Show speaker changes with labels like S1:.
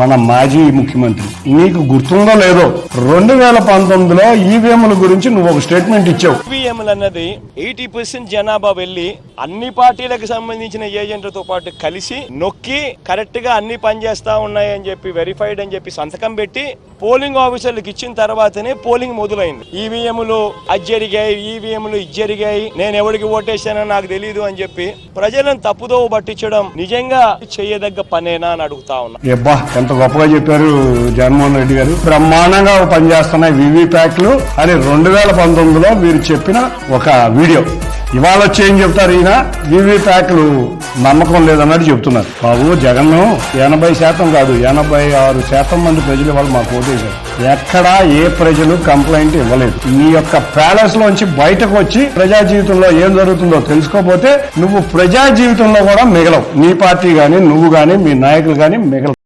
S1: మన మాజీ ముఖ్యమంత్రి. నీకు గుర్తుందో లేదో 2019లో ఈవీఎంల గురించి నువ్వు ఒక స్టేట్మెంట్ ఇచ్చావు.
S2: ఈవీఎంలు అన్నది 80% జనాభా వెళ్లి అన్ని పార్టీలకు సంబంధించిన ఏజెంట్లతో పాటు కలిసి నొక్కి కరెక్ట్ గా అన్ని పనిచేస్తా ఉన్నాయని చెప్పి వెరిఫైడ్ అని చెప్పి సంతకం పెట్టి పోలింగ్ ఆఫీసర్లకు ఇచ్చిన తర్వాతనే పోలింగ్ మొదలైంది. ఈవీఎంలు అది జరిగాయి, ఈవీఎంలు ఇది జరిగాయి, నేను ఎవరికి ఓటేసానో నాకు తెలియదు అని చెప్పి ప్రజలను తప్పుదోవ పట్టించడం నిజంగా చేయదగ్గ పనేనా అని అడుగుతా ఉన్నా.
S1: ఎంత గొప్పగా చెప్పారు జగన్మోహన్ రెడ్డి గారు. బ్రహ్మాండంగా పనిచేస్తున్నాయి వీవీప్యాట్లు అని 2019లో మీరు చెప్పిన ఒక వీడియో. ఇవాళ వచ్చి ఏం చెప్తారు, ఈయన వీవీప్యాట్లు నమ్మకం లేదన్నట్టు చెప్తున్నారు. బాబు జగన్ 80% కాదు 86% మంది ప్రజలు ఇవాళ మాకు ఓటేశారు. ఎక్కడా ఏ ప్రజలు కంప్లైంట్ ఇవ్వలేదు. నీ యొక్క ప్యాలెస్ లోంచి బయటకు వచ్చి ప్రజా జీవితంలో ఏం జరుగుతుందో తెలుసుకోకపోతే నువ్వు ప్రజా జీవితంలో కూడా మిగలవు. నీ పార్టీ గాని, నువ్వు గాని, మీ నాయకులు గాని మిగలవు.